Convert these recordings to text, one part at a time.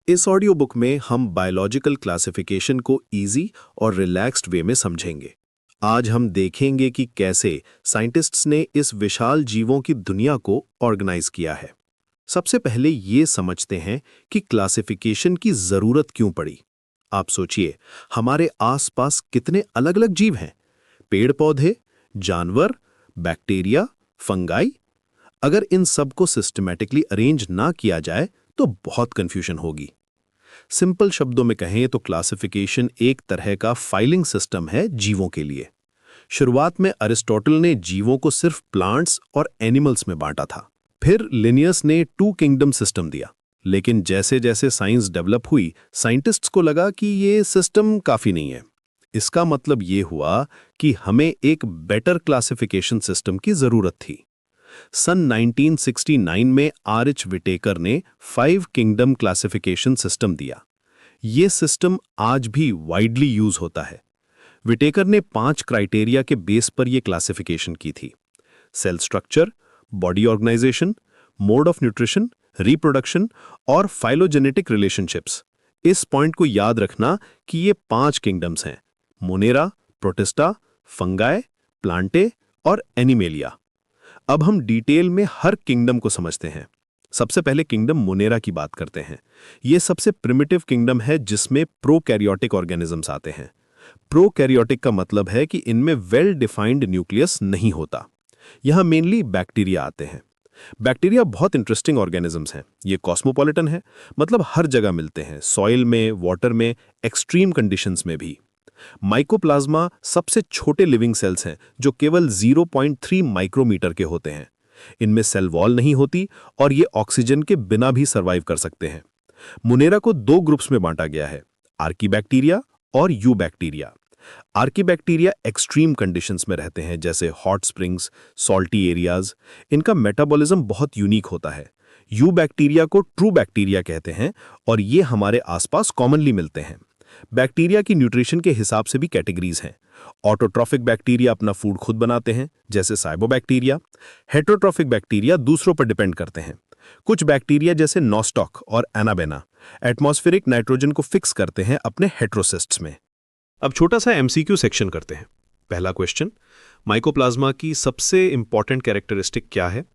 इस audio book में हम बायोलॉजिकल क्लासिफिकेशन को इजी और रिलैक्स्ड वे में समझेंगे। आज हम देखेंगे कि कैसे साइंटिस्ट्स ने इस विशाल जीवों की दुनिया को ऑर्गेनाइज किया है। सबसे पहले ये समझते हैं कि क्लासिफिकेशन की जरूरत क्यों पड़ी। आप सोचिए, हमारे आसपास कितने अलग-अलग जीव हैं। पेड़ पौधे, जानवर, बैक्टीरिया, फंगाई। अगर इन सब को सिस्टमैटिकली अरेंज ना किया जाए तो बहुत कंफ्यूजन होगी। सिंपल शब्दों में कहें तो क्लासिफिकेशन एक तरह का फाइलिंग सिस्टम है जीवों के लिए। शुरुआत में अरिस्टोटल ने जीवों को सिर्फ प्लांट्स और एनिमल्स में बांटा था। फिर लिनियस ने टू किंगडम सिस्टम दिया। लेकिन जैसे जैसे साइंस डेवलप हुई, साइंटिस्ट्स को लगा कि ये सिस्टम काफी नहीं है। इसका मतलब ये हुआ कि हमें एक बेटर क्लासिफिकेशन सिस्टम की जरूरत थी। सन 1969 में आर.एच. विटेकर ने 5 किंगडम क्लासिफिकेशन सिस्टम दिया। ये सिस्टम आज भी वाइडली यूज होता है। विटेकर ने 5 क्राइटेरिया के बेस पर यह क्लासिफिकेशन की थी: cell structure, body organisation, mode of nutrition, reproduction और फाइलोजेनेटिक रिलेशनशिप्स। इस पॉइंट को याद रखना कि ये 5 किंगडम्स हैं: मोनेरा, प्रोटिस्टा, फंगाई, प्लांटे और एनिमेलिया। अब हम डिटेल में हर किंगडम को समझते हैं। सबसे पहले किंगडम मोनेरा की बात करते हैं। यह सबसे प्रिमिटिव किंगडम है जिसमें प्रोकैरियोटिक ऑर्गेनिजम्स आते हैं। प्रोकैरियोटिक का मतलब है कि इनमें वेल डिफाइंड न्यूक्लियस नहीं होता। यहां मेनली बैक्टीरिया आते हैं। बैक्टीरिया बहुत इंटरेस्टिंग ऑर्गेनिजम्स हैं। ये कॉस्मोपॉलिटन है, मतलब हर जगह मिलते हैं, सॉइल में, वाटर में, एक्सट्रीम कंडीशंस में भी। माइकोप्लाज्मा सबसे छोटे लिविंग सेल्स हैं जो केवल 0.3 माइक्रोमीटर के होते हैं। इनमें सेल वॉल नहीं होती और ये ऑक्सीजन के बिना भी सर्वाइव कर सकते हैं। मोनेरा को 2 ग्रुप्स में बांटा गया है: आर्कीबैक्टीरिया और you bacteria. Archaebacteria extreme conditions में रहते हैं, जैसे हॉट स्प्रिंग्स, सॉल्टी एरियाज। इनका मेटाबॉलिज्म बहुत यूनिक होता है। यू बैक्टीरिया को ट्रू बैक्टीरिया कहते हैं और ये हमारे आसपास कॉमनली मिलते हैं। बैक्टीरिया की न्यूट्रिशन के हिसाब से भी कैटेगरीज हैं। ऑटोट्रॉफिक बैक्टीरिया अपना फूड खुद बनाते हैं, जैसे साइबोबैक्टीरिया। हेटरोट्रॉफिक बैक्टीरिया दूसरों पर डिपेंड करते हैं। कुछ बैक्टीरिया जैसे नॉस्टॉक और एनाबेना एटमॉस्फेरिक नाइट्रोजन को फिक्स करते हैं अपने हेट्रोसिस्ट्स में। अब छोटा सा एमसीक्यू सेक्शन करते हैं। पहला क्वेश्चन, माइकोप्लाज्मा की सबसे इंपॉर्टेंट कैरेक्टरिस्टिक क्या है?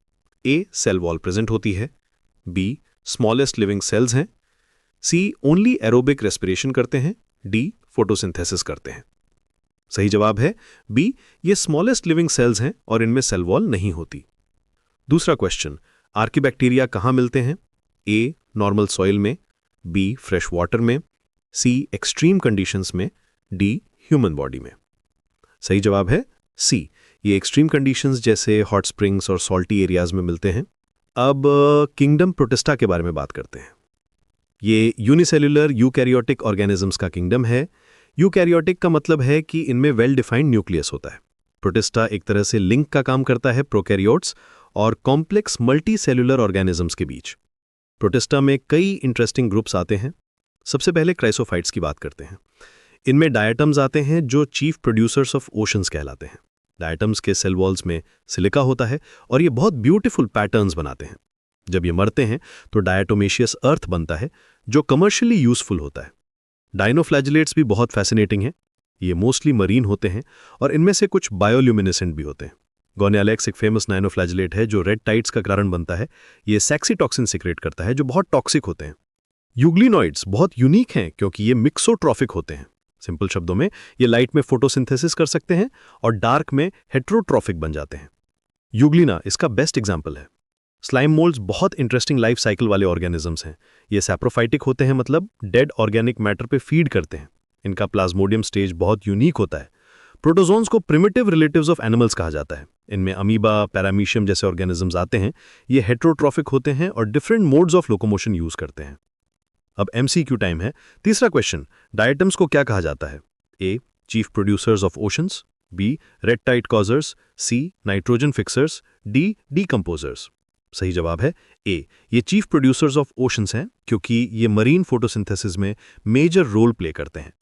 ए, सेल वॉल प्रेजेंट होती है। बी, स्मॉलेस्ट लिविंग सेल्स हैं। सी, ओनली एरोबिक रेस्पिरेशन करते हैं। डी, फोटोसिंथेसिस करते हैं। सही जवाब है बी, ये स्मॉलेस्ट लिविंग सेल्स हैं और इनमें सेल वॉल नहीं होती। दूसरा क्वेश्चन, आर्कीबैक्टीरिया कहाँ मिलते हैं? ए, नॉर्मल सॉइल में। बी, फ्रेश वाटर में। सी, एक्सट्रीम कंडीशंस में। डी, ह्यूमन बॉडी में। सही जवाब है सी, ये एक्सट्रीम कंडीशंस जैसे हॉट स्प्रिंग्स और सॉल्टी एरियाज में मिलते हैं। अब किंगडम प्रोटिस्टा के बारे में बात करते हैं। ये यूनिसेल्युलर यूकैरियोटिक ऑर्गेनिजम्स का किंगडम है। यूकैरियोटिक का मतलब है कि इनमें वेल डिफाइंड न्यूक्लियस होता है। प्रोटिस्टा एक तरह से लिंक का काम करता है प्रोकैरियोट्स और कॉम्प्लेक्स मल्टी सेल्युलर ऑर्गेनिजम्स के बीच। प्रोटिस्टा में कई इंटरेस्टिंग ग्रुप्स आते हैं। सबसे पहले क्राइसोफाइट्स की बात करते हैं। इनमें डायटम्स आते हैं जो चीफ प्रोड्यूसर्स ऑफ ओशंस कहलाते हैं। डायटम्स के सेल वॉल्स में सिलिका होता है और ये बहुत ब्यूटीफुल पैटर्न्स बनाते हैं। जब ये मरते हैं तो डायटोमेशियस अर्थ बनता है जो कमर्शियली यूजफुल होता है। डायनोफ्लैजिलेट्स भी बहुत फैसिनेटिंग हैं। ये मोस्टली मरीन होते हैं और इनमें से कुछ बायोल्यूमिनेसेंट भी होते हैं। गोनियालेक्स एक फेमस डायनोफ्लैजिलेट है जो रेड टाइड्स का कारण बनता है। ये सेक्सी टॉक्सिन सिक्रेट करता है जो बहुत टॉक्सिक होते हैं। यूग्लिनॉइड्स बहुत यूनिक हैं क्योंकि ये मिक्सोट्रॉफिक होते हैं। सिंपल शब्दों में ये लाइट में फोटोसिंथेसिस कर सकते हैं और डार्क में हेट्रोट्रॉफिक बन जाते हैं। यूग्लिना इसका बेस्ट एग्जाम्पल है। स्लाइम मोल्ड्स बहुत इंटरेस्टिंग लाइफ साइकिल वाले ऑर्गेनिजम्स हैं। ये सैप्रोफाइटिक होते हैं, मतलब डेड ऑर्गेनिक मैटर पे फीड करते हैं। इनका प्लाज्मोडियम स्टेज बहुत यूनिक होता है। प्रोटोजोन्स को प्रिमिटिव रिलेटिव्स ऑफ एनिमल्स कहा जाता है। इनमें अमीबा, पैरामीशियम जैसे ऑर्गेनिजम्स आते हैं। ये हेट्रोट्रॉफिक होते हैं और different modes of locomotion use करते हैं। अब एमसीक्यू टाइम है। तीसरा क्वेश्चन, डायटम्स को क्या कहा जाता है? A, chief producers of oceans. B, red tide causers. C, nitrogen fixers. D, decomposers. सही जवाब है ए, ये चीफ प्रोड्यूसर्स ऑफ ओशंस हैं क्योंकि ये मरीन फोटोसिंथेसिस में मेजर रोल प्ले करते हैं।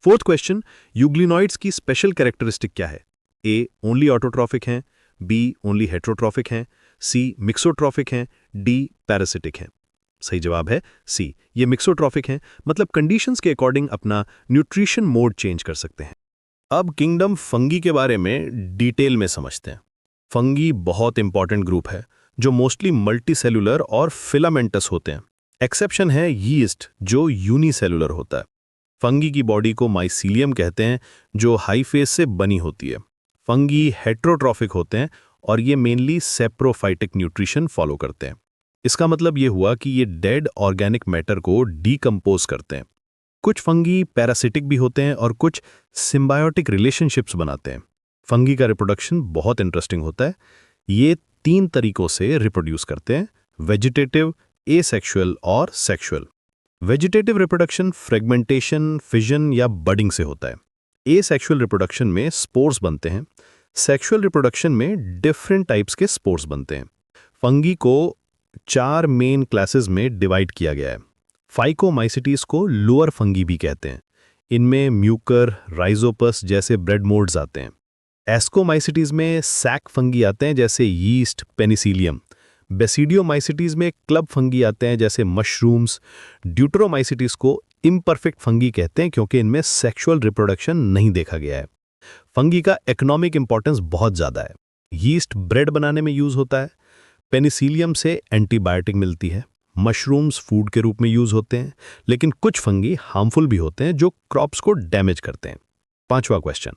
फोर्थ क्वेश्चन, यूग्लिनॉइड्स की स्पेशल कैरेक्टरिस्टिक क्या है? ए, ओनली ऑटोट्रॉफिक हैं। बी, ओनली हेट्रोट्रॉफिक हैं। सी, मिक्सोट्रॉफिक हैं। डी, पैरासिटिक हैं। सही जवाब है सी, ये मिक्सोट्रॉफिक हैं, मतलब कंडीशंस के अकॉर्डिंग अपना न्यूट्रिशन मोड चेंज कर सकते हैं। अब किंगडम फंगी के बारे में डिटेल में समझते हैं। फंगी बहुत इंपॉर्टेंट ग्रुप है जो मोस्टली मल्टीसेलुलर और फिलामेंटस होते हैं। एक्सेप्शन है यीस्ट जो यूनिसेलुलर होता है। फंगी की बॉडी को माइसीलियम कहते हैं जो हाईफेज से बनी होती है। फंगी हेट्रोट्रॉफिक होते हैं और ये मेनली सेप्रोफाइटिक न्यूट्रिशन फॉलो करते हैं। इसका मतलब ये हुआ कि ये डेड ऑर्गेनिक मैटर को डीकम्पोज करते हैं। कुछ फंगी पैरासिटिक भी होते हैं और कुछ सिम्बायोटिक रिलेशनशिप्स बनाते हैं। फंगी का रिप्रोडक्शन बहुत इंटरेस्टिंग होता है। ये 3 तरीकों से रिप्रोड्यूस करते हैं: वेजिटेटिव, एसेक्सुअल और sexual. Vegetative reproduction fragmentation, fission या बडिंग से होता है। एसेक्सुअल रिप्रोडक्शन में स्पोर्स बनते हैं। सेक्सुअल रिप्रोडक्शन में डिफरेंट टाइप्स के स्पोर्स बनते हैं। फंगी को 4 मेन क्लासेस में डिवाइड किया गया है। फाइकोमाइसिटीज को लोअर फंगी भी कहते हैं। इनमें म्यूकर, राइजोपस जैसे ब्रेड मोल्ड्स आते हैं। एस्कोमाइसिटीज में सैक फंगी आते हैं जैसे यीस्ट, पेनिसिलियम। बेसिडियोमाइसिटीज में क्लब फंगी आते हैं जैसे मशरूम्स। ड्यूटरोमाइसिटीज को इम्परफेक्ट फंगी कहते हैं क्योंकि इनमें सेक्सुअल रिप्रोडक्शन नहीं देखा गया है। फंगी का इकोनॉमिक इंपॉर्टेंस बहुत ज़्यादा है। यीस्ट ब्रेड बनाने में यूज होता है। पेनिसिलियम से एंटीबायोटिक मिलती है। मशरूम्स फूड के रूप में यूज होते हैं, लेकिन कुछ फंगी हार्मफुल भी होते हैं जो क्रॉप्स को डैमेज करते हैं। 5वां क्वेश्चन,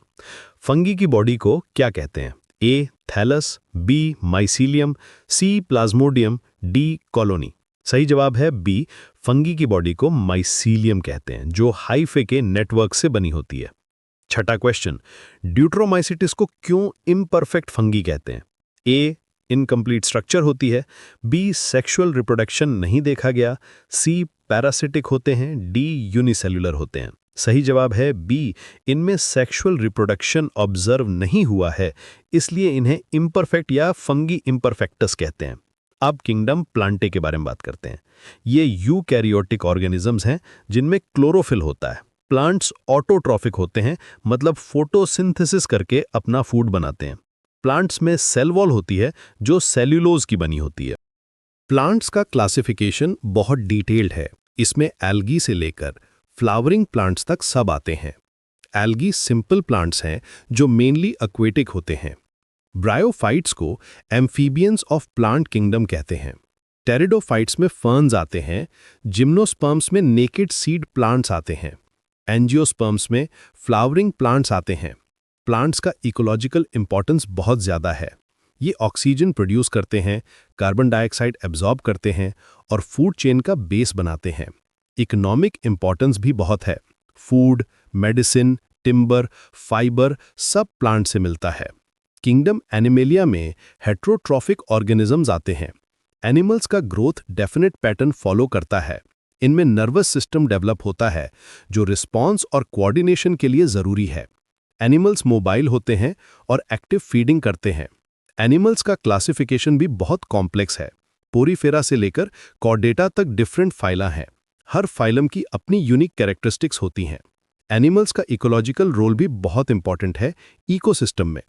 फंगी की बॉडी को क्या कहते हैं? ए थैलस, बी माइसीलियम, सी प्लाज्मोडियम, डी कॉलोनी। सही जवाब है बी, फंगी की बॉडी को माइसीलियम कहते हैं जो हाइफे के नेटवर्क से बनी होती है। 6वां क्वेश्चन, ड्यूट्रोमाइसिटिस को क्यों इम्परफेक्ट फंगी कहते हैं? ए इनकम्प्लीट स्ट्रक्चर होती है, बी सेक्सुअल रिप्रोडक्शन नहीं देखा गया, सी पैरासिटिक होते हैं, डी यूनिसेलुलर होते हैं। सही जवाब है बी, इनमें सेक्सुअल रिप्रोडक्शन ऑब्जर्व नहीं हुआ है, इसलिए इन्हें इम्परफेक्ट या फंगी इम्परफेक्टस कहते हैं। अब किंगडम प्लांटे के बारे में बात करते हैं। ये यूकैरियोटिक ऑर्गेनिजम्स हैं जिनमें क्लोरोफिल होता है। प्लांट्स ऑटोट्रॉफिक होते हैं, मतलब फोटोसिंथेसिस करके अपना फूड बनाते हैं। प्लांट्स में सेल वॉल होती है जो सेल्यूलोज की बनी होती है। प्लांट्स का क्लासिफिकेशन बहुत डिटेल्ड है। इसमें एल्गी से लेकर फ्लावरिंग प्लांट्स तक सब आते हैं। एल्गी सिंपल प्लांट्स हैं जो मेनली एक्वेटिक होते हैं। ब्रायोफाइट्स को एम्फीबियंस ऑफ प्लांट किंगडम कहते हैं। टेरिडोफाइट्स में फर्न्स आते हैं। जिम्नोस्पर्म्स में नेकेड सीड प्लांट्स आते हैं। एंजियोस्पर्म्स में फ्लावरिंग प्लांट्स आते हैं। प्लांट्स का इकोलॉजिकल इंपॉर्टेंस बहुत ज़्यादा है। ये ऑक्सीजन प्रोड्यूस करते हैं, कार्बन डाइऑक्साइड एब्जॉर्ब करते हैं और फूड चेन का बेस बनाते हैं। इकोनॉमिक इंपॉर्टेंस भी बहुत है। फूड, मेडिसिन, टिम्बर, फाइबर सब प्लांट से मिलता है। किंगडम एनिमेलिया में हेट्रोट्रॉफिक ऑर्गेनिजम्स आते हैं। एनिमल्स का ग्रोथ डेफिनेट पैटर्न फॉलो करता है। इनमें नर्वस सिस्टम डेवलप होता है जो रिस्पॉन्स और कोऑर्डिनेशन के लिए ज़रूरी है। एनिमल्स मोबाइल होते हैं और एक्टिव फीडिंग करते हैं। एनिमल्स का क्लासिफिकेशन भी बहुत कॉम्प्लेक्स है। पोरीफेरा से लेकर कॉर्डेटा तक डिफरेंट फाइला हैं। हर फाइलम की अपनी यूनिक कैरेक्टरिस्टिक्स होती हैं। एनिमल्स का इकोलॉजिकल रोल भी बहुत इंपॉर्टेंट है इकोसिस्टम में।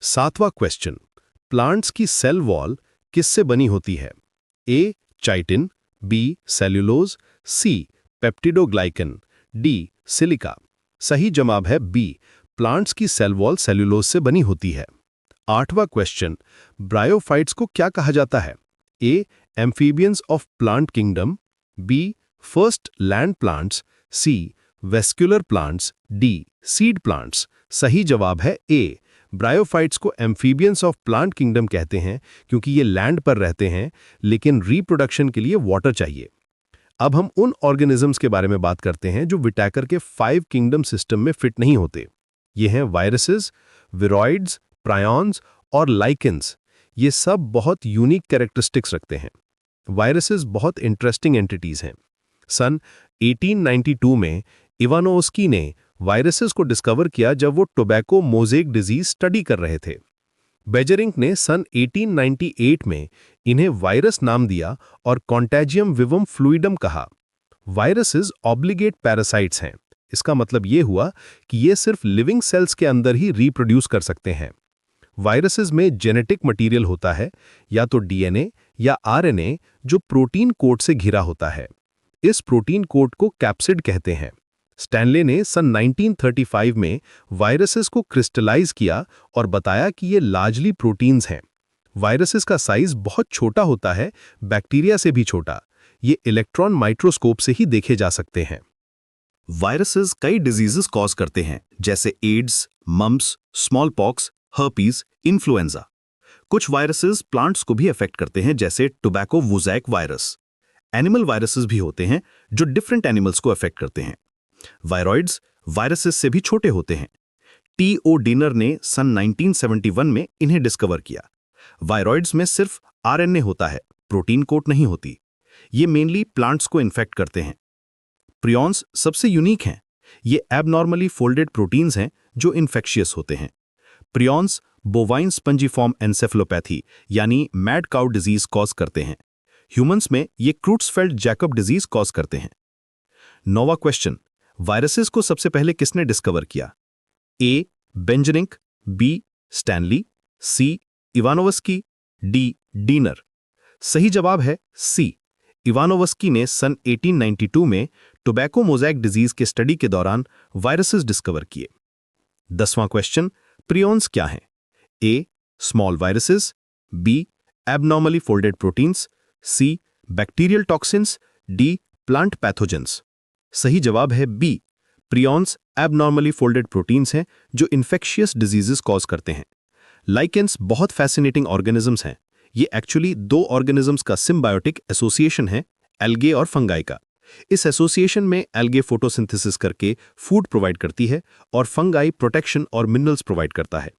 7वां क्वेश्चन, प्लांट्स की सेल वॉल किससे बनी होती है? ए चाइटिन, बी सेल्यूलोज, सी पेप्टिडोग्लाइकन, डी सिलिका। सही जवाब है बी, प्लांट्स की सेल वॉल सेल्यूलोज से बनी होती है। 8वां क्वेश्चन, ब्रायोफाइट्स को क्या कहा जाता है? A amphibians of plant kingdom, B first land plants, C vascular plants, D seed plants. सही जवाब है ए, ब्रायोफाइट्स को एम्फीबियंस ऑफ प्लांट किंगडम कहते हैं क्योंकि ये लैंड पर रहते हैं लेकिन रिप्रोडक्शन के लिए वाटर चाहिए। अब हम उन ऑर्गेनिजम्स के बारे में बात करते हैं जो विटैकर के 5 किंगडम सिस्टम में फिट नहीं होते। ये हैं वायरसेस, विरोइड्स, प्रायॉन्स और लाइकेंस। ये सब बहुत यूनिक कैरेक्टरिस्टिक्स रखते हैं। वायरसेस बहुत इंटरेस्टिंग एंटिटीज हैं। सन 1892 में इवानोव्स्की ने वायरसेस को डिस्कवर किया जब वो टोबैको मोज़ेक डिजीज स्टडी कर रहे थे। बेजरिंक ने सन 1898 में इन्हें वायरस नाम दिया और कॉन्टैजियम विवम फ्लूइडम कहा। वायरसेस ऑब्लिगेट पैरासाइट्स हैं। इसका मतलब ये हुआ कि ये सिर्फ लिविंग सेल्स के अंदर ही रिप्रोड्यूस कर सकते हैं। वायरसेस में जेनेटिक मटेरियल होता है, या तो डीएनए या आरएनए जो प्रोटीन कोट से घिरा होता है। इस प्रोटीन कोट को कैप्सिड कहते हैं। स्टैनले ने सन 1935 में वायरसेस को क्रिस्टलाइज किया और बताया कि ये लार्जली प्रोटीन्स हैं। वायरसेस का साइज बहुत छोटा होता है, बैक्टीरिया से भी छोटा। ये इलेक्ट्रॉन माइक्रोस्कोप से ही देखे जा सकते हैं। वायरसेस कई डिजीजेस कॉज करते हैं, जैसे AIDS, mumps, small pox, herpes, influenza. कुछ वायरसेस प्लांट्स को भी अफेक्ट करते हैं, जैसे tobacco mosaic virus. Animal viruses भी होते हैं जो डिफरेंट एनिमल्स को अफेक्ट करते हैं। वायरॉइड्स वायरसेस से भी छोटे होते हैं। टी.ओ. डिनर ने सन 1971 में इन्हें डिस्कवर किया। वायरॉइड्स में सिर्फ आरएनए होता है, प्रोटीन कोट नहीं होती। ये मेनली प्लांट्स को इन्फेक्ट करते हैं। प्रियॉन्स सबसे यूनिक हैं। ये एबनॉर्मली फोल्डेड प्रोटीन्स हैं जो इन्फेक्शियस होते हैं। प्रियॉन्स बोवाइन स्पंजिफॉर्म एन्सेफेलोपैथी यानी मैड काउ डिजीज कॉज करते हैं। ह्यूमंस में ये क्रूट्सफेल्ड जैकब डिजीज कॉज करते हैं। नोवा क्वेश्चन, वायरसेस को सबसे पहले किसने डिस्कवर किया? A. Beijerinck, B. Stanley, C. Ivanovsky, D. Diener. सही जवाब है सी। इवानोवस्की ने सन 1892 में टोबैको मोज़ैक डिजीज के स्टडी के दौरान वायरसेस डिस्कवर किए। 10वां क्वेश्चन, प्रियॉन्स क्या हैं? A. Small viruses, B. Abnormally folded proteins, C. Bacterial toxins, D. Plant pathogens. सही जवाब है B. Prions abnormally folded proteins हैं जो इन्फेक्शियस डिजीजेस कॉज करते हैं। लाइकेंस बहुत फैसिनेटिंग ऑर्गेनिजम्स हैं। ये एक्चुअली दो ऑर्गेनिजम्स का सिम्बायोटिक एसोसिएशन है, एल्गे और फंगाई का। इस एसोसिएशन में एल्गे फोटोसिंथेसिस करके फूड प्रोवाइड करती है और फंगाई प्रोटेक्शन और मिनरल्स प्रोवाइड करता है।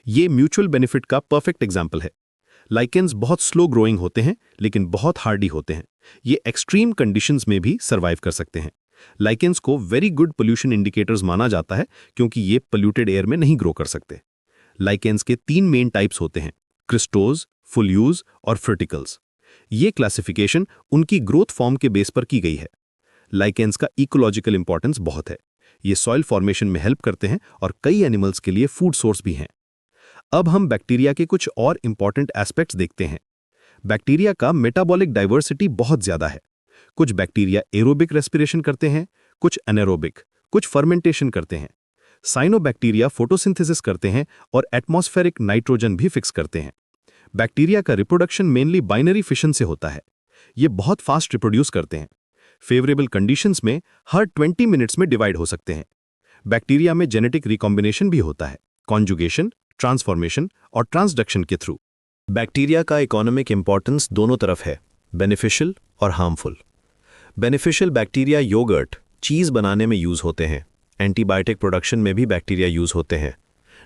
ये म्यूचुअल बेनिफिट का परफेक्ट एग्जाम्पल है। लाइकेंस बहुत स्लो ग्रोइंग होते हैं लेकिन बहुत हार्डी होते हैं। ये एक्सट्रीम कंडीशंस में भी सर्वाइव कर सकते हैं। लाइकेंस को वेरी गुड पोल्यूशन इंडिकेटर्स माना जाता है क्योंकि ये पोल्यूटेड एयर में नहीं ग्रो कर सकते। लाइकेंस के 3 मेन टाइप्स होते हैं, क्रिस्टोज, फुल्यूज और फ्रिटिकल्स। ये क्लासिफिकेशन उनकी ग्रोथ फॉर्म के बेस पर की गई है। लाइकेंस का इकोलॉजिकल इंपॉर्टेंस बहुत है। ये सॉइल फॉर्मेशन में हेल्प करते हैं और कई एनिमल्स के लिए फूड सोर्स भी हैं। अब हम बैक्टीरिया के कुछ और इंपॉर्टेंट एस्पेक्ट्स देखते हैं। बैक्टीरिया का मेटाबॉलिक डाइवर्सिटी बहुत ज्यादा है। कुछ बैक्टीरिया एरोबिक रेस्पिरेशन करते हैं, कुछ एनारोबिक, कुछ फर्मेंटेशन करते हैं। साइनोबैक्टीरिया फोटोसिंथेसिस करते हैं और एटमॉस्फेरिक नाइट्रोजन भी फिक्स करते हैं। बैक्टीरिया का रिप्रोडक्शन मेनली बाइनरी फिशन से होता है। ये बहुत फास्ट रिप्रोड्यूस करते हैं। फेवरेबल कंडीशंस में हर 20 मिनट्स में डिवाइड हो सकते हैं। बैक्टीरिया में जेनेटिक रिकॉम्बिनेशन भी होता है, कॉन्जुगेशन, ट्रांसफॉर्मेशन और ट्रांसडक्शन के थ्रू। बैक्टीरिया का इकोनॉमिक इंपॉर्टेंस दोनों तरफ है, बेनिफिशियल और हार्मफुल। बेनिफिशियल बैक्टीरिया योगर्ट, चीज़ बनाने में यूज़ होते हैं। एंटीबायोटिक प्रोडक्शन में भी बैक्टीरिया यूज़ होते हैं।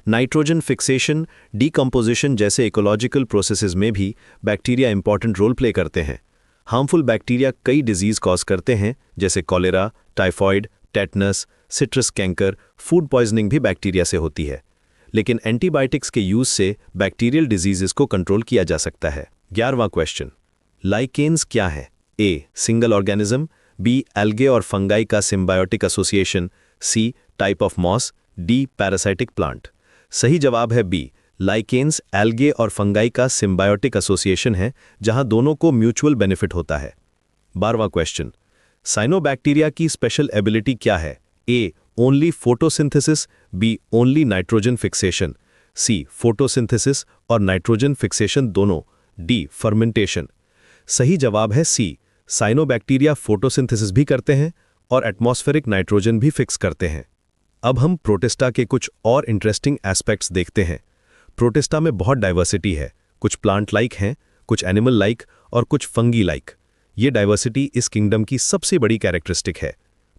नाइट्रोजन फिक्सेशन, डीकम्पोजिशन जैसे इकोलॉजिकल प्रोसेसेस में भी बैक्टीरिया इंपॉर्टेंट रोल प्ले करते हैं। हार्मफुल बैक्टीरिया कई डिजीज कॉज करते हैं, जैसे cholera, typhoid, tetanus, citrus canker. Food poisoning भी बैक्टीरिया से होती है। लेकिन एंटीबायोटिक्स के यूज से बैक्टीरियल डिजीजेस को कंट्रोल किया जा सकता है। 11वां क्वेश्चन, लाइकेन्स क्या है? A. Single organism, B. Algae और फंगाई का symbiotic association, C. Type of moss, D. Parasitic plant. सही जवाब है बी। लाइकेन्स एल्गे और फंगाई का सिम्बायोटिक एसोसिएशन है जहां दोनों को म्यूचुअल बेनिफिट होता है। 12वां क्वेश्चन, साइनोबैक्टीरिया की स्पेशल एबिलिटी क्या है? A. Only photosynthesis, B. Only nitrogen fixation, C. Photosynthesis और नाइट्रोजन फिक्सेशन दोनों, डी. फर्मेंटेशन। सही जवाब है सी। साइनोबैक्टीरिया फोटोसिंथेसिस भी करते हैं और एटमॉस्फेरिक नाइट्रोजन भी फिक्स करते हैं। अब हम प्रोटिस्टा के कुछ और इंटरेस्टिंग एस्पेक्ट्स देखते हैं। प्रोटिस्टा में बहुत डाइवर्सिटी है। कुछ प्लांट लाइक हैं, कुछ एनिमल लाइक और कुछ फंगी लाइक। ये डाइवर्सिटी इस किंगडम की सबसे बड़ी कैरेक्टरिस्टिक है।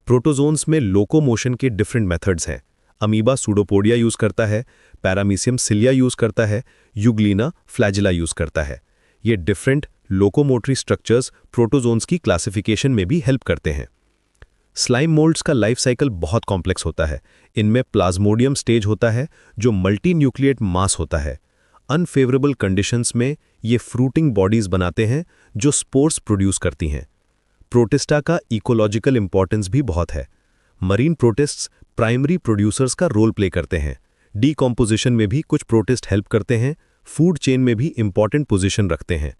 प्रोटोजोन्स में लोकोमोशन के डिफरेंट मेथड्स हैं। अमीबा सूडोपोडिया यूज करता है, पैरामीशियम सिलिया यूज करता है, यूग्लिना फ्लैजिला यूज करता है। ये डिफरेंट लोकोमोटरी स्ट्रक्चर्स प्रोटोजोन्स की क्लासिफिकेशन में भी हेल्प करते हैं। स्लाइम मोल्ड्स का लाइफ साइकिल बहुत कॉम्प्लेक्स होता है। इनमें प्लाज्मोडियम स्टेज होता है जो मल्टी न्यूक्लिएट मास होता है। अनफेवरेबल कंडीशंस में ये फ्रूटिंग बॉडीज बनाते हैं जो स्पोर्स प्रोड्यूस करती हैं। प्रोटिस्टा का इकोलॉजिकल इंपॉर्टेंस भी बहुत है। मरीन प्रोटिस्ट्स प्राइमरी प्रोड्यूसर्स का रोल प्ले करते हैं। डीकॉम्पोजिशन में भी कुछ प्रोटिस्ट हेल्प करते हैं। फूड चेन में भी इंपॉर्टेंट पोजीशन रखते हैं।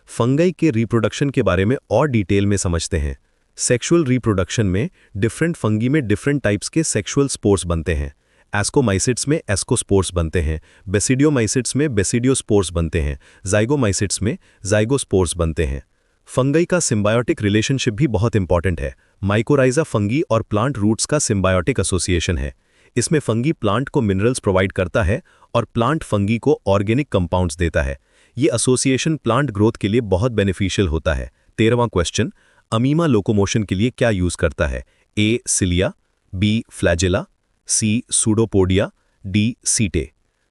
फंगाई के रिप्रोडक्शन के बारे में और डिटेल में समझते हैं। सेक्सुअल रिप्रोडक्शन में डिफरेंट फंगी में डिफरेंट टाइप्स के सेक्सुअल स्पोर्स बनते हैं। एस्कोमाइसिट्स में एस्कोस्पोर्स बनते हैं, बेसिडियोमाइसिट्स में बेसिडियोस्पोर्स बनते हैं, जाइगोमाइसिट्स में जाइगोस्पोर्स बनते हैं। फंगाई का सिम्बायोटिक रिलेशनशिप भी बहुत इंपॉर्टेंट है। माइकोराइजा फंगी और प्लांट रूट्स का सिम्बायोटिक एसोसिएशन है। इसमें फंगी प्लांट को मिनरल्स प्रोवाइड करता है और प्लांट फंगी को ऑर्गेनिक कंपाउंड्स देता है। ये एसोसिएशन प्लांट ग्रोथ के लिए बहुत बेनिफिशियल होता है। 13वां क्वेश्चन, अमीमा लोकोमोशन के लिए क्या यूज करता है? ए सिलिया, बी फ्लैजेला, सी सूडोपोडिया, डी सीटे।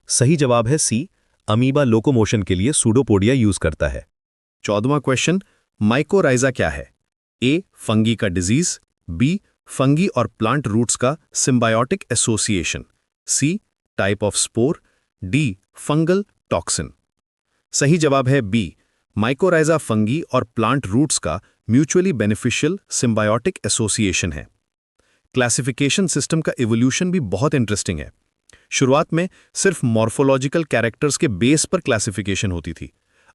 सही जवाब है सी, अमीबा लोकोमोशन के लिए सूडोपोडिया यूज करता है। 14वां क्वेश्चन, माइकोराइजा क्या है? ए फंगी का डिजीज, बी फंगी और प्लांट रूट्स का symbiotic association, C type of spore, D fungal toxin. सही जवाब है बी, माइकोराइजा फंगी और प्लांट रूट्स का म्यूचुअली बेनिफिशियल सिम्बायोटिक एसोसिएशन है। क्लासिफिकेशन सिस्टम का इवोल्यूशन भी बहुत इंटरेस्टिंग है। शुरुआत में सिर्फ मॉर्फोलॉजिकल कैरेक्टर्स के बेस पर क्लासिफिकेशन होती थी।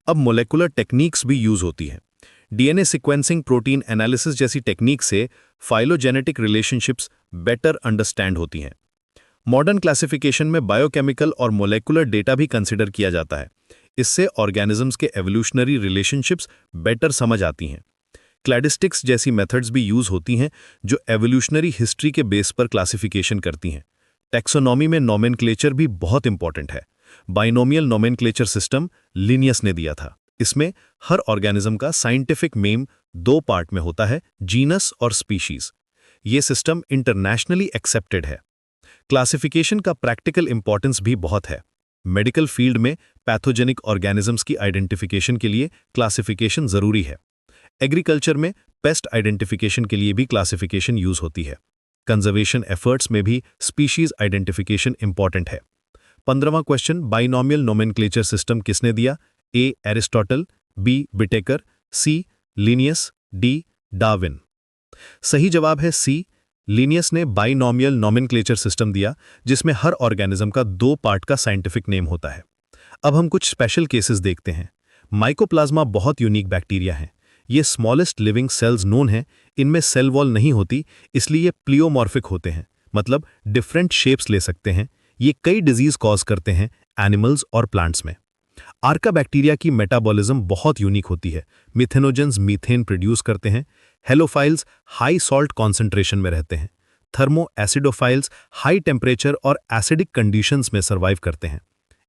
अब मोलेकुलर टेक्निक्स भी यूज होती हैं। डीएनए सीक्वेंसिंग, प्रोटीन एनालिसिस जैसी टेक्निक से फाइलोजेनेटिक रिलेशनशिप्स बेटर अंडरस्टैंड होती हैं। मॉडर्न क्लासिफिकेशन में बायोकेमिकल और मोलेकुलर डेटा भी कंसिडर किया जाता है। इससे ऑर्गेनिजम्स के एवोल्यूशनरी रिलेशनशिप्स बेटर समझ आती हैं। क्लैडिस्टिक्स जैसी मेथड्स भी यूज होती हैं जो एवोल्यूशनरी हिस्ट्री के बेस पर क्लासिफिकेशन करती हैं। टैक्सोनॉमी में नोमेनक्लेचर भी बहुत इंपॉर्टेंट है। बाइनोमियल नोमेनक्लेचर सिस्टम लिनियस ने दिया था। इसमें हर ऑर्गेनिज्म का साइंटिफिक नेम 2 पार्ट में होता है, जीनस और स्पीशीज। ये सिस्टम इंटरनेशनली एक्सेप्टेड है। क्लासिफिकेशन का प्रैक्टिकल इंपॉर्टेंस भी बहुत है। मेडिकल फील्ड में पैथोजेनिक ऑर्गेनिजम्स की आइडेंटिफिकेशन के लिए क्लासिफिकेशन जरूरी है। एग्रीकल्चर में पेस्ट आइडेंटिफिकेशन के लिए भी क्लासिफिकेशन यूज होती है। कंजर्वेशन एफर्ट्स में भी स्पीशीज आइडेंटिफिकेशन इंपॉर्टेंट है। 15वां क्वेश्चन, बाइनोमियल नोमेनक्लेचर सिस्टम किसने दिया? ए एरिस्टोटल, बी बिटेकर, सी लिनियस, डी डार्विन। सही जवाब है सी, लिनियस ने बाइनोमियल नोमेनक्लेचर सिस्टम दिया जिसमें हर ऑर्गेनिज्म का 2 पार्ट का साइंटिफिक नेम होता है। अब हम कुछ स्पेशल केसेस देखते हैं। माइकोप्लाज्मा बहुत यूनिक बैक्टीरिया है। ये स्मॉलेस्ट लिविंग सेल्स नोन है। इनमें सेल वॉल नहीं होती, इसलिए ये प्लियोमॉर्फिक होते हैं, मतलब डिफरेंट शेप्स ले सकते हैं। ये कई डिजीज कॉज करते हैं एनिमल्स और प्लांट्स में। आर्का बैक्टीरिया की मेटाबॉलिज्म बहुत यूनिक होती है। मिथेनोजेंस मीथेन प्रोड्यूस करते हैं। हेलोफाइल्स हाई सॉल्ट कॉन्सेंट्रेशन में रहते हैं। थर्मो एसिडोफाइल्स हाई टेम्परेचर और एसिडिक कंडीशंस में सर्वाइव करते हैं।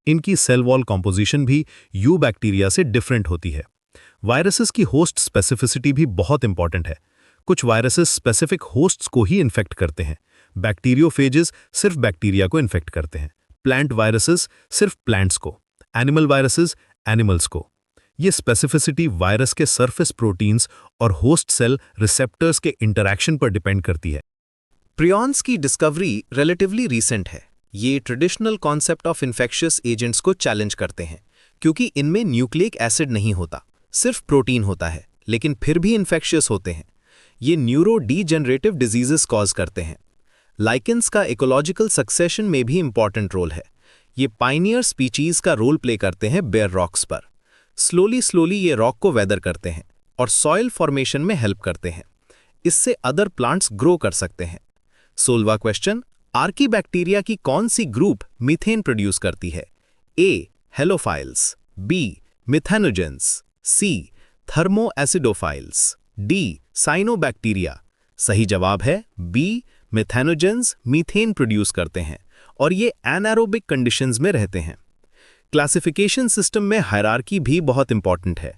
इनकी सेल वॉल कॉम्पोजिशन भी यू बैक्टीरिया से डिफरेंट होती है। वायरसेस की होस्ट स्पेसिफिसिटी भी बहुत इंपॉर्टेंट है। कुछ वायरसेस स्पेसिफिक होस्ट्स को ही इन्फेक्ट करते हैं। बैक्टीरियोफेजेस सिर्फ बैक्टीरिया को इन्फेक्ट करते हैं। प्लांट वायरसेस सिर्फ प्लांट्स को, एनिमल वायरसेस एनिमल्स को। ये स्पेसिफिसिटी वायरस के सरफेस प्रोटीन्स और होस्ट सेल रिसेप्टर्स के इंटरैक्शन पर डिपेंड करती है। प्रियॉन्स की डिस्कवरी रिलेटिवली रीसेंट है। ये traditional concept of infectious agents को चैलेंज करते हैं क्योंकि इनमें न्यूक्लिक एसिड नहीं होता, सिर्फ प्रोटीन होता है, लेकिन फिर भी इन्फेक्शियस होते हैं। ये न्यूरो डीजेनरेटिव डिजीजेस कॉज करते हैं। लाइकेंस का इकोलॉजिकल सक्सेशन में भी इंपॉर्टेंट रोल है। ये पाइनियर स्पीशीज का रोल प्ले करते हैं बेयर रॉक्स पर। स्लोली ये रॉक को वेदर करते हैं और सॉइल फॉर्मेशन में हेल्प करते हैं। इससे अदर प्लांट्स ग्रो कर सकते हैं। 16वां क्वेश्चन, आर्की बैक्टीरिया की कौन सी ग्रुप मीथेन प्रोड्यूस करती है? ए हेलोफाइल्स, बी मिथेनोजेंस, सी थर्मो एसिडोफाइल्स, डी साइनोबैक्टीरिया। सही जवाब है बी, मिथेनोजेंस मीथेन प्रोड्यूस करते हैं और ये एनारोबिक कंडीशंस में रहते हैं। क्लासिफिकेशन सिस्टम में हायरार्की भी बहुत इंपॉर्टेंट है।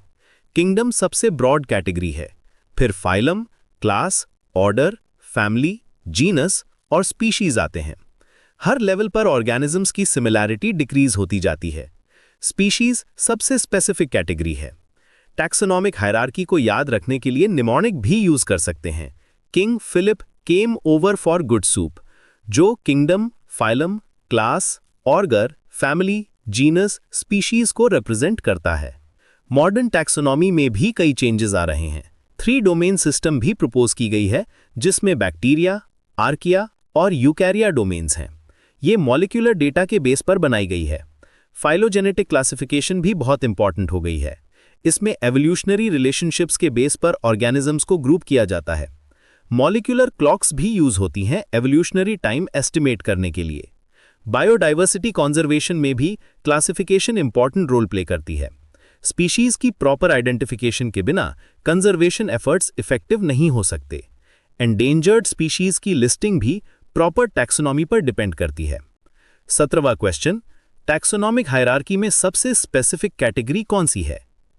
किंगडम सबसे ब्रॉड कैटेगरी है, फिर phylum, class, order, family, genus और स्पीशीज आते हैं। हर लेवल पर ऑर्गेनिजम्स की सिमिलैरिटी डिक्रीज होती जाती है। स्पीशीज सबसे स्पेसिफिक कैटेगरी है। टैक्सोनॉमिक हायरार्की को याद रखने के लिए निमोनिक भी यूज कर सकते हैं। King Philip came over for good soup, जो kingdom, phylum, class, order, family, genus, species को रिप्रेजेंट करता है। मॉडर्न टैक्सोनॉमी में भी कई चेंजेस आ रहे हैं। 3 डोमेन सिस्टम भी प्रपोज की गई है जिसमें बैक्टीरिया, आर्किया और यूकैरिया डोमेन्स हैं। ये मॉलिक्यूलर डेटा के बेस पर बनाई गई है। फाइलोजेनेटिक क्लासिफिकेशन भी बहुत इंपॉर्टेंट हो गई है। इसमें एवोल्यूशनरी रिलेशनशिप्स के बेस पर ऑर्गेनिजम्स को ग्रुप किया जाता है। मॉलिक्यूलर क्लॉक्स भी यूज होती हैं एवोल्यूशनरी टाइम एस्टिमेट करने के लिए। बायोडाइवर्सिटी कंजर्वेशन में भी क्लासिफिकेशन इंपॉर्टेंट रोल प्ले करती है। स्पीशीज की प्रॉपर आइडेंटिफिकेशन के बिना कंजर्वेशन एफर्ट्स इफेक्टिव नहीं हो सकते। एंडेंजर्ड स्पीशीज की लिस्टिंग भी प्रॉपर टैक्सोनॉमी पर डिपेंड करती है। 17वां क्वेश्चन, टैक्सोनॉमिक हायरार्की में सबसे स्पेसिफिक कैटेगरी कौन सी है?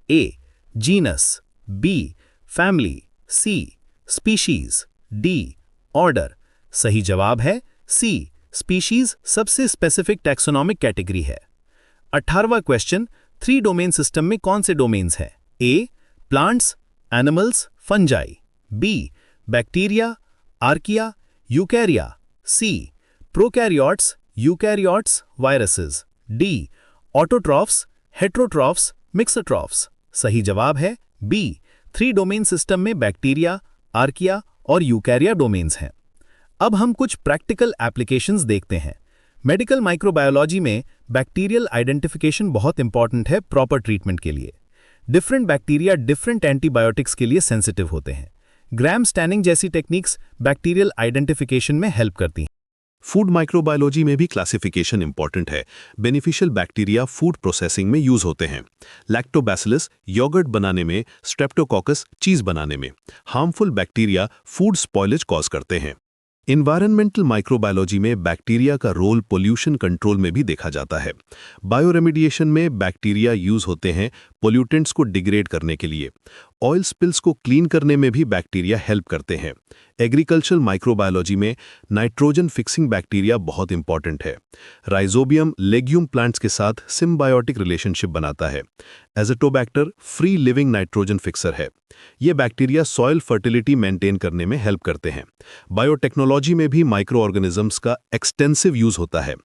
ए जीनस, बी फैमिली, सी स्पीशीज, डी ऑर्डर। सही जवाब है सी, स्पीशीज सबसे स्पेसिफिक टैक्सोनॉमिक कैटेगरी है। 18वां क्वेश्चन, 3 डोमेन सिस्टम में कौन से डोमेन्स हैं? A plants, animals, fungi, B bacteria, archaea, eukarya, C prokaryotes, eukaryotes, viruses, D autotrophs, heterotrophs, mixotrophs. सही जवाब है बी, 3 डोमेन सिस्टम में बैक्टीरिया, आर्किया और यूकैरिया डोमेन्स हैं। अब हम कुछ प्रैक्टिकल एप्लीकेशंस देखते हैं। मेडिकल माइक्रोबायोलॉजी में बैक्टीरियल आइडेंटिफिकेशन बहुत इंपॉर्टेंट है प्रॉपर ट्रीटमेंट के लिए। डिफरेंट बैक्टीरिया डिफरेंट एंटीबायोटिक्स के लिए सेंसिटिव होते हैं। ग्राम स्टैनिंग जैसी टेक्निक्स बैक्टीरियल आइडेंटिफिकेशन में हेल्प करती हैं। फूड माइक्रोबायोलॉजी में भी क्लासिफिकेशन इंपॉर्टेंट है। बेनिफिशियल बैक्टीरिया फूड प्रोसेसिंग में यूज होते हैं। लैक्टोबैसिलस योगर्ट बनाने में, स्ट्रेप्टोकोकस चीज बनाने में। Harmful bacteria food spoilage cause करते हैं। इन्वायरमेंटल माइक्रोबायोलॉजी में बैक्टीरिया का रोल पोल्यूशन कंट्रोल में भी देखा जाता है। बायोरेमिडिएशन में बैक्टीरिया यूज होते हैं पोल्यूटेंट्स को डिग्रेड करने के लिए। ऑयल स्पिल्स को क्लीन करने में भी बैक्टीरिया हेल्प करते हैं। एग्रीकल्चरल माइक्रोबायोलॉजी में नाइट्रोजन फिक्सिंग बैक्टीरिया बहुत इंपॉर्टेंट है। राइजोबियम लेग्यूम प्लांट्स के साथ सिम्बायोटिक रिलेशनशिप बनाता है। Azotobacter free living nitrogen fixer है। ये बैक्टीरिया सॉइल फर्टिलिटी मेंटेन करने में हेल्प करते हैं। बायोटेक्नोलॉजी में भी माइक्रो ऑर्गेनिजम्स का एक्सटेंसिव यूज होता है।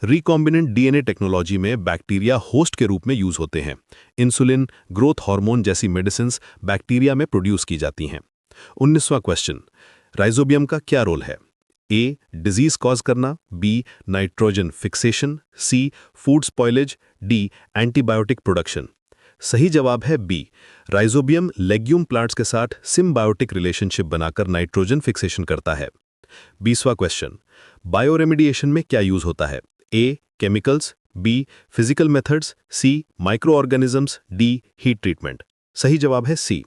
रिकॉम्बिनेंट डीएनए टेक्नोलॉजी में बैक्टीरिया होस्ट के रूप में यूज होते हैं। इंसुलिन, ग्रोथ हार्मोन जैसी मेडिसिन्स बैक्टीरिया में प्रोड्यूस की जाती हैं। 19वां क्वेश्चन, राइजोबियम का क्या रोल है? ए डिजीज कॉज करना, B nitrogen fixation, C food spoilage, D antibiotic production. सही जवाब है बी, राइजोबियम लेग्यूम प्लांट्स के साथ सिम्बायोटिक रिलेशनशिप बनाकर नाइट्रोजन फिक्सेशन करता है। 20वां क्वेश्चन, बायोरेमिडिएशन में क्या यूज होता है? A chemicals, B physical methods, C micro organisms, D heat treatment. सही जवाब है सी,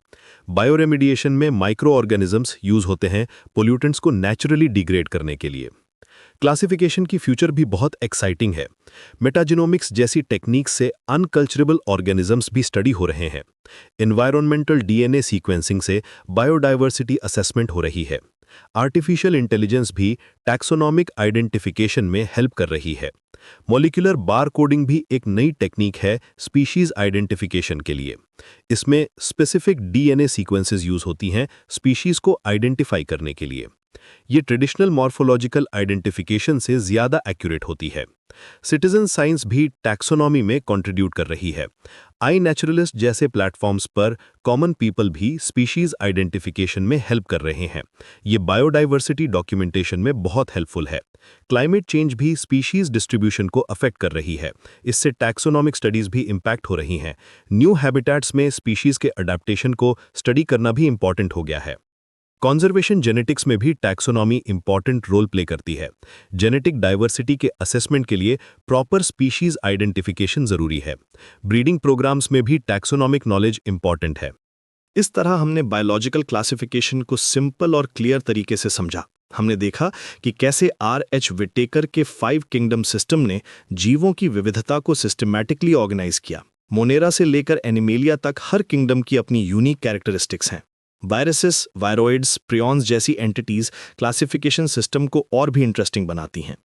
बायोरेमिडिएशन में माइक्रो ऑर्गेनिजम्स यूज होते हैं पोल्यूटेंट्स को नेचुरली डिग्रेड करने के लिए। क्लासिफिकेशन की फ्यूचर भी बहुत एक्साइटिंग है। मेटाजिनोमिक्स जैसी टेक्निक्स से अनकल्चरेबल ऑर्गेनिजम्स भी स्टडी हो रहे हैं। एनवायरमेंटल डीएनए सीक्वेंसिंग से बायोडाइवर्सिटी असेसमेंट हो रही है। आर्टिफिशियल इंटेलिजेंस भी टैक्सोनॉमिक आइडेंटिफिकेशन में हेल्प कर रही है। मॉलिक्यूलर बार कोडिंग भी एक नई टेक्निक है स्पीशीज आइडेंटिफिकेशन के लिए। इसमें स्पेसिफिक डीएनए सीक्वेंसेस यूज होती हैं स्पीशीज को आइडेंटिफाई करने के लिए। ये ट्रेडिशनल मॉर्फोलॉजिकल आइडेंटिफिकेशन से ज़्यादा एक्यूरेट होती है। सिटीजन साइंस भी टैक्सोनॉमी में कंट्रीब्यूट कर रही है। आई नेचुरलिस्ट जैसे प्लेटफॉर्म्स पर कॉमन पीपल भी स्पीशीज आइडेंटिफिकेशन में हेल्प कर रहे हैं। ये बायोडाइवर्सिटी डॉक्यूमेंटेशन में बहुत हेल्पफुल है। क्लाइमेट चेंज भी स्पीशीज डिस्ट्रीब्यूशन को अफेक्ट कर रही है। इससे टैक्सोनॉमिक स्टडीज भी इम्पैक्ट हो रही हैं। न्यू हैबिटेट्स में स्पीशीज के अडेप्टेशन को स्टडी करना भी इंपॉर्टेंट हो गया है। कॉन्जर्वेशन जेनेटिक्स में भी टैक्सोनॉमी इंपॉर्टेंट रोल प्ले करती है। जेनेटिक डाइवर्सिटी के असेसमेंट के लिए प्रॉपर स्पीशीज आइडेंटिफिकेशन जरूरी है। ब्रीडिंग प्रोग्राम्स में भी टैक्सोनॉमिक नॉलेज इंपॉर्टेंट है। इस तरह हमने बायोलॉजिकल क्लासिफिकेशन को सिंपल और क्लियर तरीके से समझा। हमने देखा कि कैसे R.H. विटेकर के 5 किंगडम सिस्टम ने जीवों की विविधता को सिस्टमैटिकली ऑर्गेनाइज किया। मोनेरा से लेकर एनिमेलिया तक हर किंगडम की अपनी यूनिक कैरेक्टरिस्टिक्स हैं। वायरसेस, वायरोइड्स, प्रियॉन्स जैसी एंटिटीज क्लासिफिकेशन सिस्टम को और भी इंटरेस्टिंग बनाती हैं।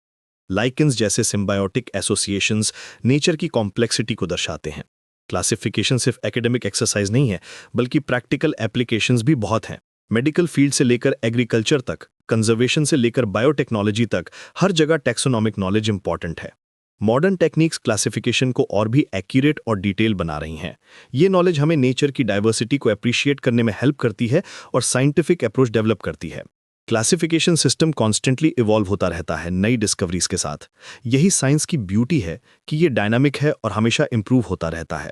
लाइकेंस जैसे सिम्बायोटिक एसोसिएशंस नेचर की कॉम्प्लेक्सिटी को दर्शाते हैं। क्लासिफिकेशन सिर्फ एकेडमिक एक्सरसाइज नहीं है, बल्कि प्रैक्टिकल एप्लीकेशंस भी बहुत हैं। मेडिकल फील्ड से लेकर एग्रीकल्चर तक, कंजर्वेशन से लेकर बायोटेक्नोलॉजी तक, हर जगह टैक्सोनॉमिक नॉलेज इंपॉर्टेंट है। मॉडर्न टेक्निक्स क्लासिफिकेशन को और भी एक्यूरेट और डिटेल बना रही हैं। ये नॉलेज हमें नेचर की डाइवर्सिटी को अप्रिशिएट करने में हेल्प करती है और साइंटिफिक अप्रोच डेवलप करती है। क्लासिफिकेशन सिस्टम कॉन्स्टेंटली इवॉल्व होता रहता है नई डिस्कवरीज के साथ। यही साइंस की ब्यूटी है कि ये डायनामिक है और हमेशा इंप्रूव होता रहता है।